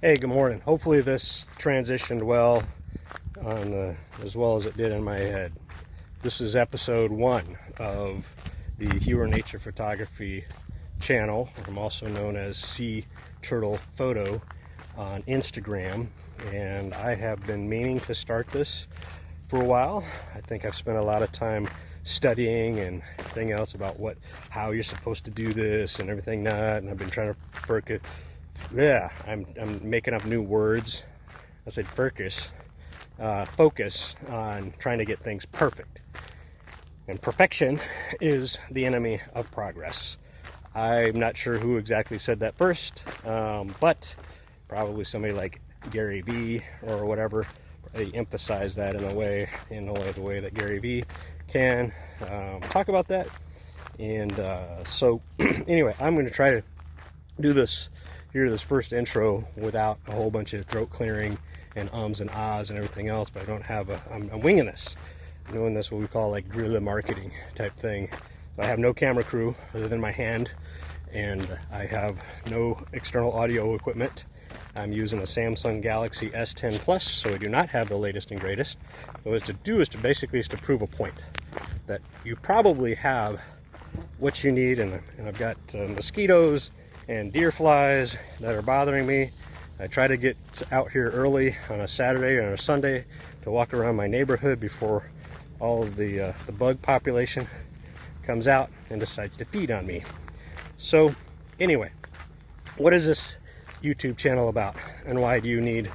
Hey, good morning. Hopefully this transitioned well as well as it did in my head. This is episode 1 of the Heuer Nature photography channel. I'm also known as Sea Turtle Photo on Instagram, and I have been meaning to start this for a while. I think I've spent a lot of time studying and everything else about how you're supposed to do this and everything not, and I've been trying to I'm making up new words. I said focus on trying to get things perfect. And perfection is the enemy of progress. I'm not sure who exactly said that first, but probably somebody like Gary Vee or whatever. They emphasize that in a way, the way that Gary Vee can talk about that. And so anyway, I'm going to try to do this first intro without a whole bunch of throat clearing and ums and ahs and everything else, but I don't have I'm winging this. I'm doing this what we call like guerrilla marketing type thing. So I have no camera crew other than my hand, and I have no external audio equipment. I'm using a Samsung Galaxy S10 Plus, so I do not have the latest and greatest. So what it's to basically prove a point that you probably have what you need, and I've got mosquitoes and deer flies that are bothering me. I try to get out here early on a Saturday or a Sunday to walk around my neighborhood before all of the bug population comes out and decides to feed on me. So anyway, what is this YouTube channel about, and why do you need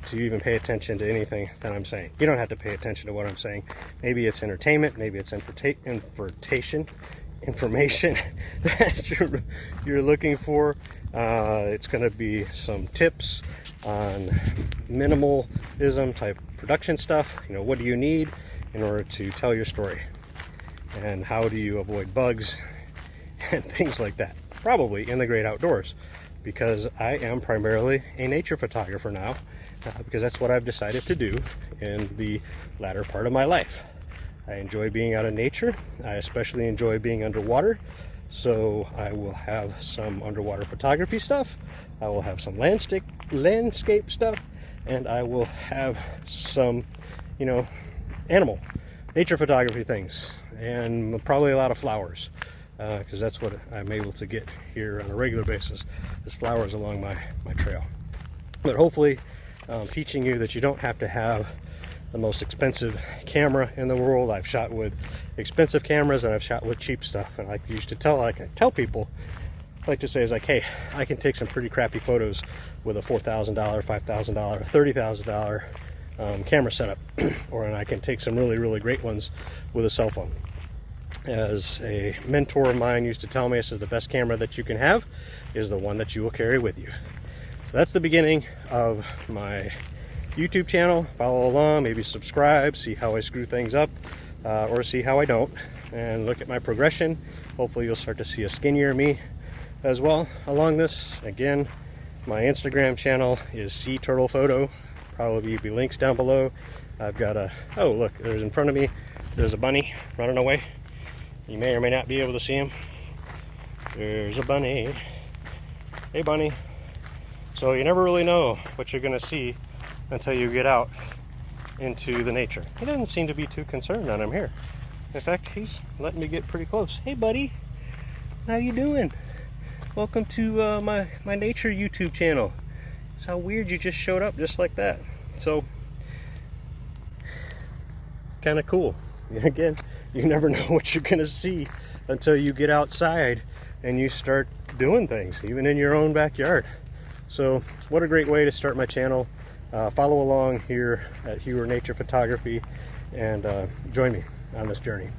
to even pay attention to anything that I'm saying? You don't have to pay attention to what I'm saying. Maybe it's entertainment, maybe it's information that you're looking for. It's going to be some tips on minimalism type production stuff. You know, what do you need in order to tell your story, and how do you avoid bugs and things like that, probably in the great outdoors, because I am primarily a nature photographer now, because that's what I've decided to do in the latter part of my life. I enjoy being out in nature. I especially enjoy being underwater. So I will have some underwater photography stuff. I will have some landscape stuff, and I will have some, nature photography things, and probably a lot of flowers, because that's what I'm able to get here on a regular basis, is flowers along my trail. But hopefully teaching you that you don't have to have the most expensive camera in the world. I've shot with expensive cameras and I've shot with cheap stuff, and I can tell people, I like to say is like, hey, I can take some pretty crappy photos with a $4,000, $5,000, $30,000 camera setup, and I can take some really, really great ones with a cell phone. As a mentor of mine used to tell me, I said, the best camera that you can have is the one that you will carry with you. So that's the beginning of my YouTube channel. Follow along, maybe subscribe, see how I screw things up, or see how I don't, and look at my progression. Hopefully you'll start to see a skinnier me as well along this. Again, my Instagram channel is Sea Turtle Photo. Probably be links down below. I've got oh look, there's in front of me, there's a bunny running away. You may or may not be able to see him. There's a bunny. Hey bunny. So you never really know what you're gonna see until you get out into the nature. He doesn't seem to be too concerned that I'm here. In fact, he's letting me get pretty close. Hey buddy, how you doing? Welcome to my nature YouTube channel. It's how weird you just showed up just like that. So kind of cool. Again, you never know what you're gonna see until you get outside and you start doing things, even in your own backyard. So what a great way to start my channel. Follow along here at Heuer Nature Photography, and join me on this journey.